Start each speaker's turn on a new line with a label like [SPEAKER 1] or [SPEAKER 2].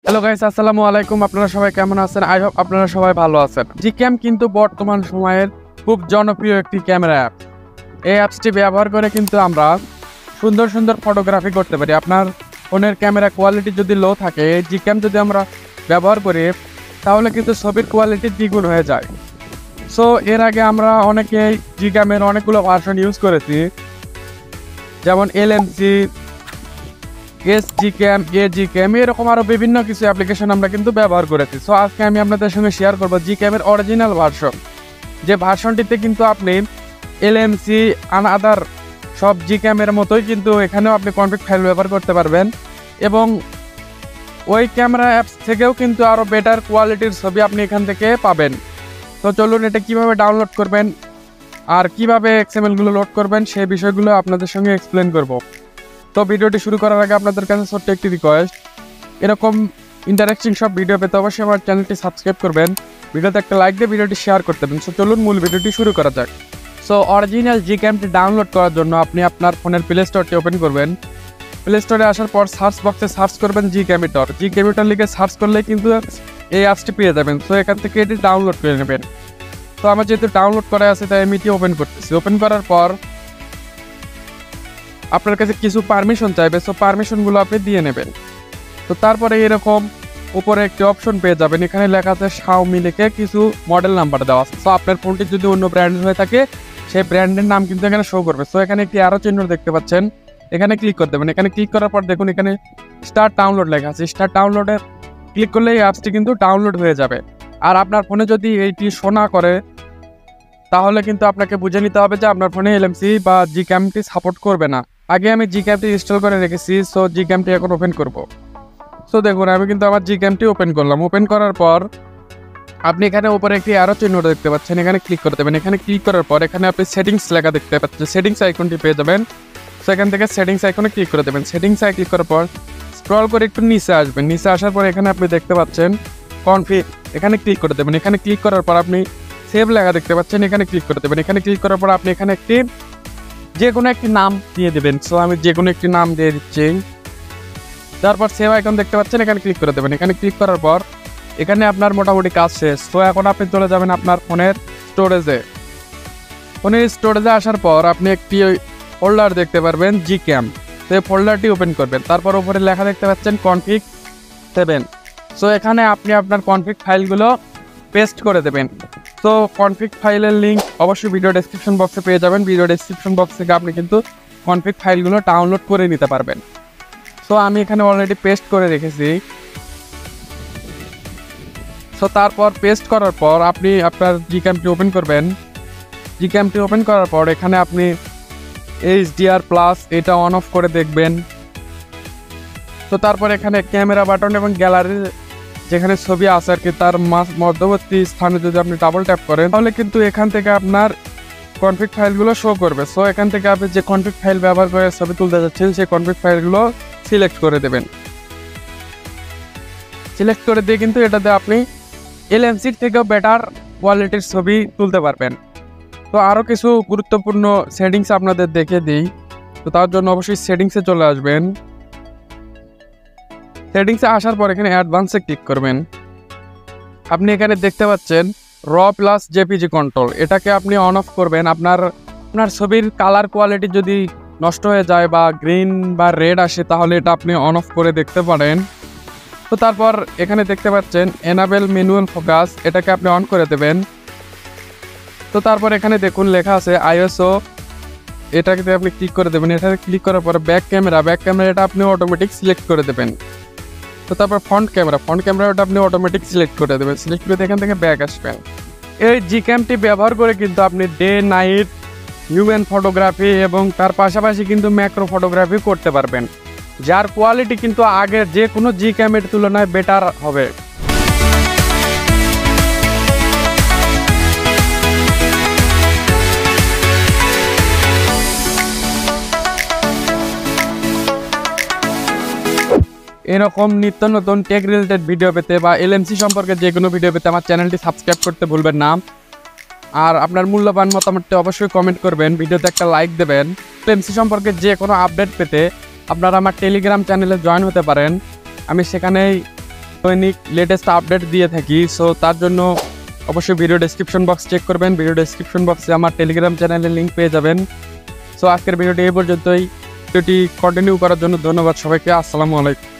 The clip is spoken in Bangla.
[SPEAKER 1] হ্যালো গাইস, আসসালামু আলাইকুম। আপনারা সবাই কেমন আছেন? আই হোপ আপনারা সবাই ভালো আছেন। জিক্যাম কিন্তু বর্তমান সময়ের খুব জনপ্রিয় একটি ক্যামেরা অ্যাপ। এই অ্যাপসটি ব্যবহার করে কিন্তু আমরা সুন্দর সুন্দর ফটোগ্রাফি করতে পারি। আপনার ফোনের ক্যামেরা কোয়ালিটি যদি লো থাকে, জিক্যাম যদি আমরা ব্যবহার করি তাহলে কিন্তু ছবির কোয়ালিটি দ্বিগুণ হয়ে যায়। সো এর আগে আমরা অনেকেই জিক্যামের অনেকগুলো ভার্সন ইউজ করেছি, যেমন এলএমসি, জিক্যাম, জিক্যাম, এরকম আরও বিভিন্ন কিছু অ্যাপ্লিকেশন আমরা কিন্তু ব্যবহার করেছি। সো আজকে আমি আপনাদের সঙ্গে শেয়ার করবো জিক্যামের অরিজিনাল ভার্সন, যে ভার্সনটিতে কিন্তু আপনি এলএমসি আদার সব জিক্যামের মতোই কিন্তু এখানেও আপনি কনফিগ ফাইল ব্যবহার করতে পারবেন, এবং ওই ক্যামেরা অ্যাপস থেকেও কিন্তু আরও বেটার কোয়ালিটির ছবি আপনি এখান থেকে পাবেন। তো চলুন, এটা কীভাবে ডাউনলোড করবেন আর কীভাবে এক্সএমএলগুলো লোড করবেন সেই বিষয়গুলো আপনাদের সঙ্গে এক্সপ্লেন করব। তো ভিডিওটি শুরু করার আগে আপনাদের কাছে ছোট্ট একটি রিকোয়েস্ট, এরকম ইন্টারেক্টিং সব ভিডিও পেতে অবশ্যই আমার চ্যানেলটি সাবস্ক্রাইব করবেন, ভিডিওতে একটা লাইক দিয়ে ভিডিওটি শেয়ার করতে পারেন। সো চলুন মূল ভিডিওটি শুরু করা যাক। সো অরিজিনাল জিক্যামটি ডাউনলোড করার জন্য আপনি আপনার ফোনের প্লে স্টোরটি ওপেন করবেন। প্লে স্টোরে আসার পর সার্চ বক্সে সার্চ করবেন জিক্যামিটার লিখে সার্চ করলে কিন্তু এই অ্যাপসটি পেয়ে যাবেন। সো এখান থেকে এটি ডাউনলোড করে নেবেন। তো আমার যেহেতু ডাউনলোড করা আছে তাই আমি এটি ওপেন করতেছি। ওপেন করার পর আপনার কাছে কিছু পারমিশন চাইবে, সো পারমিশনগুলো আপনি দিয়ে নেবেন। তো তারপরে এরকম উপরে একটি অপশন পেয়ে যাবেন, এখানে লেখা আছে শাওমি লিখে কিছু মডেল নাম্বার দেওয়া আছে। সো আপনার ফোনটি যদি অন্য ব্র্যান্ডের হয়ে থাকে সেই ব্র্যান্ডের নাম কিন্তু এখানে শো করবে। সো এখানে একটি আরও চিহ্ন দেখতে পাচ্ছেন, এখানে ক্লিক করে দেবেন। এখানে ক্লিক করার পর দেখুন এখানে স্টার্ট ডাউনলোড লেখা আছে। স্টার্ট ডাউনলোডে ক্লিক করলে এই অ্যাপসটি কিন্তু ডাউনলোড হয়ে যাবে। আর আপনার ফোনে যদি এইটি শো না করে তাহলে কিন্তু আপনাকে বুঝে নিতে হবে যে আপনার ফোনে এলএমসি বা জিক্যামটি সাপোর্ট করবে না। আগে আমি জিক্যামটি ইনস্টল করে রেখেছি, সো জিক্যামটি এখন ওপেন করব। সো দেখুন আমি কিন্তু আমার জিক্যামটি ওপেন করলাম। ওপেন করার পর আপনি এখানে উপরে একটি আরও চিহ্ন দেখতে পাচ্ছেন, এখানে ক্লিক করে দেবেন। এখানে ক্লিক করার পর এখানে আপনি সেটিংস লেখা দেখতে পাচ্ছেন, সেটিংস আইকনটি পেয়ে যাবেন। সেখান থেকে সেটিংস আইকনে ক্লিক করে দেবেন। সেটিংস ক্লিক করার পর স্ক্রল করে একটু নিচে আসবেন। নিচে আসার পর এখানে আপনি দেখতে পাচ্ছেন কনফিগ, এখানে ক্লিক করে দেবেন। এখানে ক্লিক করার পর আপনি সেভ লেখা দেখতে পাচ্ছেন, এখানে ক্লিক করে দেবেন। এখানে ক্লিক করার পর আপনি এখানে যে কোনো একটি নাম দিয়ে দেবেন। সো আমি যে কোনো একটি নাম দিয়ে দিচ্ছি। তারপর সেভ আইকন দেখতে পাচ্ছেন, এখানে ক্লিক করে দেবেন। এখানে ক্লিক করার পর এখানে আপনার মোটামুটি কাজ শেষ। তো এখন আপনি চলে যাবেন আপনার ফোনের স্টোরেজে। ফোনের স্টোরেজে আসার পর আপনি একটি ফোল্ডার দেখতে পারবেন জিক্যাম, তো এই ফোল্ডারটি ওপেন করবেন। তারপর উপরে লেখা দেখতে পাচ্ছেন কনফিগ 7। সো এখানে আপনি আপনার কনফিগ ফাইলগুলো পেস্ট করে দেবেন। তো কনফিগ ফাইলের লিঙ্ক অবশ্যই ভিডিও ডেসক্রিপশন বক্সে পেয়ে যাবেন। ভিডিও ডেসক্রিপশন বক্স থেকে আপনি কিন্তু কনফিগ ফাইলগুলো ডাউনলোড করে নিতে পারবেন। সো আমি এখানে অলরেডি পেস্ট করে রেখেছি। সো তারপর পেস্ট করার পর আপনি আপনার জিক্যামটি ওপেন করবেন। জিক্যামটি ওপেন করার পর এখানে আপনি HDR+ এটা অন অফ করে দেখবেন। তো তারপর এখানে ক্যামেরা বাটন এবং গ্যালারির যেখানে ছবি আছে আর কি, তার মধ্যবর্তী স্থানে যদি আপনি ডাবল ট্যাপ করেন তাহলে কিন্তু এখান থেকে আপনার কনফিগ ফাইলগুলো শো করবে। সো এখান থেকে আপনি যে কনফিগ ফাইল ব্যবহার করে ছবি তুলতে যাচ্ছেন সেই কনফিগ ফাইলগুলো সিলেক্ট করে দেবেন। সিলেক্ট করে দিয়ে কিন্তু এটাতে আপনি এলএমসির থেকেও বেটার কোয়ালিটির ছবি তুলতে পারবেন। তো আরও কিছু গুরুত্বপূর্ণ সেটিংস আপনাদের দেখিয়ে দিই। তো তার জন্য অবশ্যই সেটিংসে চলে আসবেন। সেটিংসে আসার পর এখানে অ্যাডভান্সে ক্লিক করবেন। আপনি এখানে দেখতে পাচ্ছেন র+জেপিজি কন্ট্রোল, এটাকে আপনি অন অফ করবেন। আপনার ছবির কালার কোয়ালিটি যদি নষ্ট হয়ে যায় বা গ্রিন বা রেড আসে তাহলে এটা আপনি অন অফ করে দেখতে পারেন। তো তারপর এখানে দেখতে পাচ্ছেন এনাবেল ম্যানুয়াল ফোকাস, এটাকে আপনি অন করে দেবেন। তো তারপর এখানে দেখুন লেখা আছে ISO, এটাকে আপনি ক্লিক করে দেবেন। এটাকে ক্লিক করার পর ব্যাক ক্যামেরা এটা আপনি অটোমেটিক সিলেক্ট করে দেবেন। তো তারপর ফ্রন্ট ক্যামেরা ওটা আপনি অটোমেটিক সিলেক্ট করে দেবেন। সিলেক্ট করে এখান থেকে ব্যাক আসবেন। এই জিক্যামটি ব্যবহার করে কিন্তু আপনি ডে নাইট হিউম্যান ফটোগ্রাফি এবং তার পাশাপাশি কিন্তু ম্যাক্রো ফটোগ্রাফি করতে পারবেন, যার কোয়ালিটি কিন্তু আগের যে কোনো জিক্যামের তুলনায় বেটার হবে। এরকম নিত্য নতুন টেক রিলেটেড ভিডিও পেতে বা এলএমসি সম্পর্কে যে কোনো ভিডিও পেতে আমার চ্যানেলটি সাবস্ক্রাইব করতে ভুলবেন না। আর আপনার মূল্যবান মতামতটি অবশ্যই কমেন্ট করবেন, ভিডিওতে একটা লাইক দেবেন। এলএমসি সম্পর্কে যে কোনো আপডেট পেতে আপনারা আমার টেলিগ্রাম চ্যানেলে জয়েন হতে পারেন। আমি সেখানেই দৈনিক লেটেস্ট আপডেট দিয়ে থাকি। সো তার জন্য অবশ্যই ভিডিও ডেসক্রিপশন বক্স চেক করবেন। ভিডিও ডেসক্রিপশন বক্সে আমার টেলিগ্রাম চ্যানেলের লিঙ্ক পেয়ে যাবেন। সো আজকের ভিডিওটি এই পর্যন্তই। ভিডিওটি কন্টিনিউ করার জন্য ধন্যবাদ সবাইকে। আসসালামু আলাইকুম।